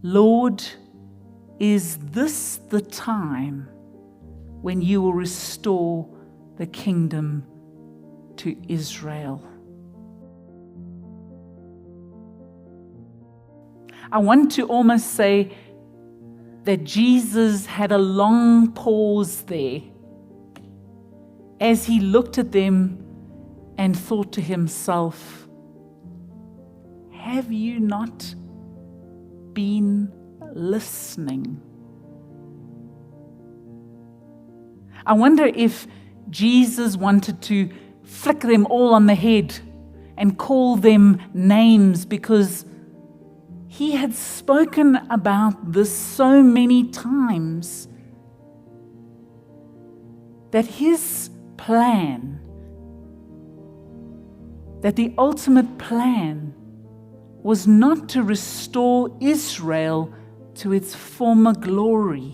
Lord, is this the time when you will restore the kingdom to Israel? I want to almost say that Jesus had a long pause there as he looked at them and thought to himself, have you not been listening? I wonder if Jesus wanted to flick them all on the head and call them names, because he had spoken about this so many times that his plan, that the ultimate plan was not to restore Israel to its former glory,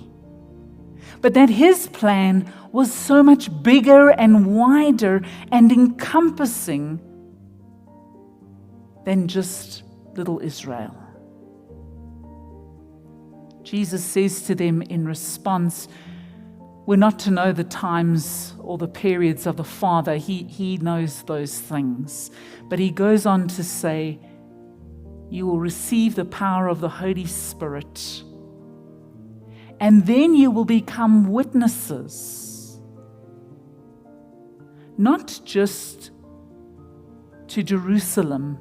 but that his plan was so much bigger and wider and encompassing than just little Israel. Jesus says to them in response, we're not to know the times or the periods of the Father. He knows those things. But he goes on to say, you will receive the power of the Holy Spirit, and then you will become witnesses, not just to Jerusalem.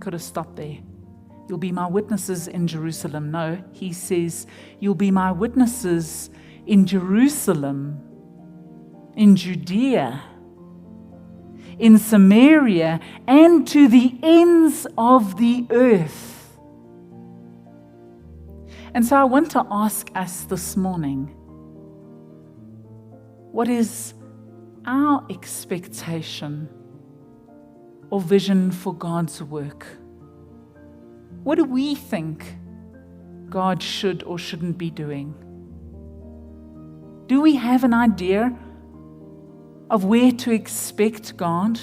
Could have stopped there. You'll be my witnesses in Jerusalem. No, he says, you'll be my witnesses in Jerusalem, in Judea, in Samaria, and to the ends of the earth. And so I want to ask us this morning, what is our expectation or vision for God's work? What do we think God should or shouldn't be doing? Do we have an idea of where to expect God?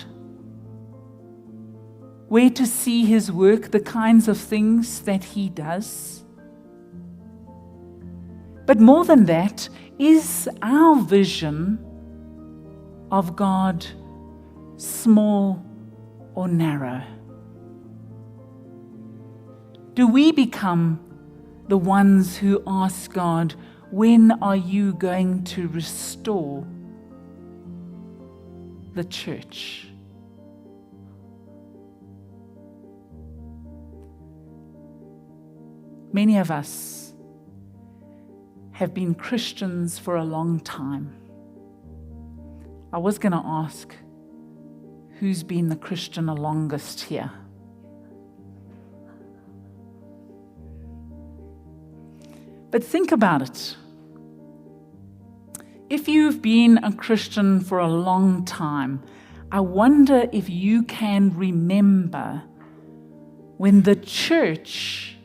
Where to see his work, the kinds of things that he does? But more than that, is our vision of God small or narrow? Do we become the ones who ask God, when are you going to restore the church? Many of us have been Christians for a long time. I was going to ask, who's been the Christian the longest here? But think about it. If you've been a Christian for a long time, I wonder if you can remember when the church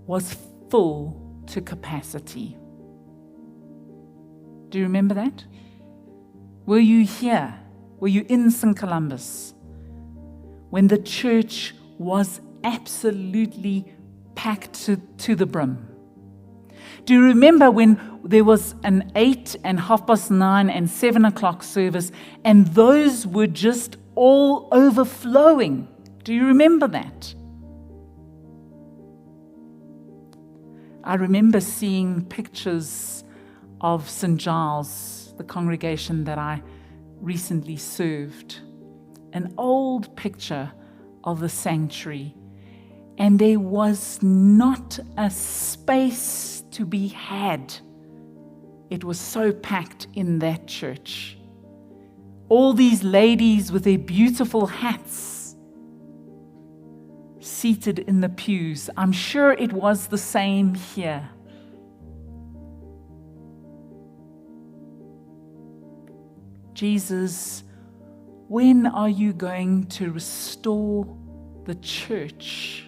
was full to capacity. Do you remember that? Were you here? Were you in St. Columbus when the church was absolutely packed to the brim? Do you remember when there was an 8 and 9:30 and 7 o'clock service, and those were just all overflowing? Do you remember that? I remember seeing pictures of St. Giles, the congregation that I recently served, an old picture of the sanctuary, and there was not a space to be had. It was so packed in that church. All these ladies with their beautiful hats seated in the pews. I'm sure it was the same here. Jesus, when are you going to restore the church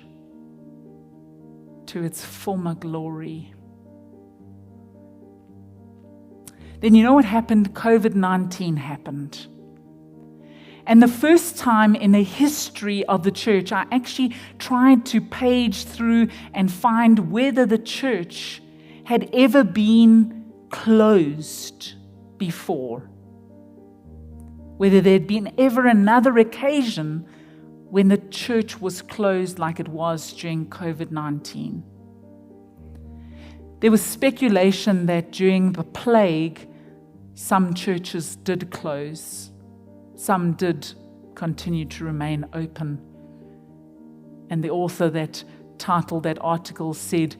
to its former glory? Then you know what happened? COVID-19 happened. And the first time in the history of the church, I actually tried to page through and find whether the church had ever been closed before. Whether there'd been ever another occasion when the church was closed like it was during COVID-19. There was speculation that during the plague, some churches did close. Some did continue to remain open. And the author that titled that article said,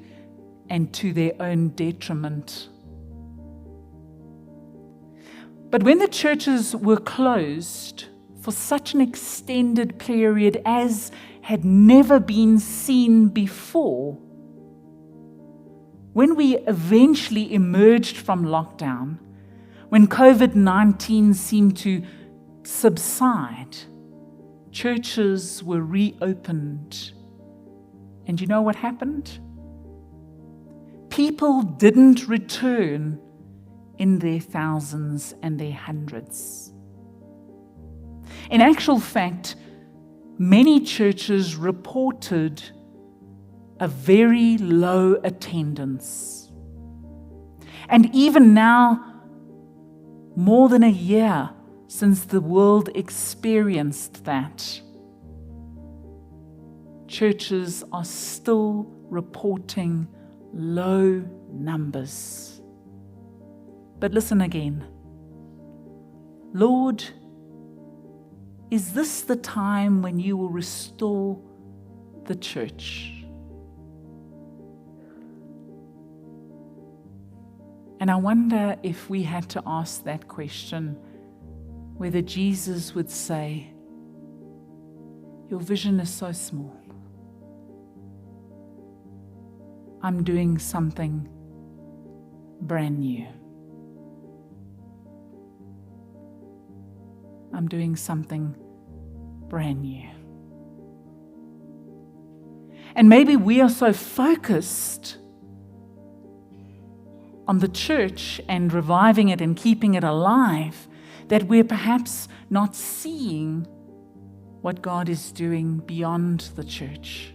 and to their own detriment. But when the churches were closed for such an extended period as had never been seen before, when we eventually emerged from lockdown, when COVID-19 seemed to subside, churches were reopened. And you know what happened? People didn't return in their thousands and their hundreds. In actual fact, many churches reported a very low attendance. And even now, more than a year since the world experienced that, churches are still reporting low numbers. But listen again. Lord, is this the time when you will restore the church? And I wonder if we had to ask that question, whether Jesus would say, your vision is so small. I'm doing something brand new. I'm doing something brand new. And maybe we are so focused on the church and reviving it and keeping it alive that we're perhaps not seeing what God is doing beyond the church.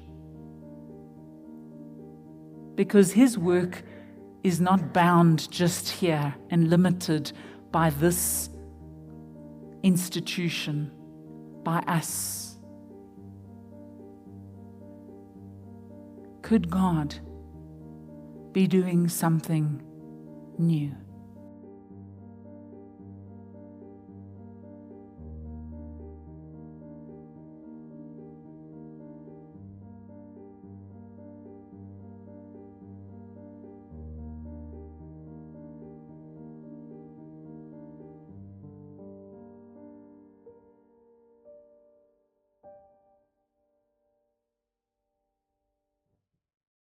Because His work is not bound just here and limited by this institution, by us. Could God be doing something new?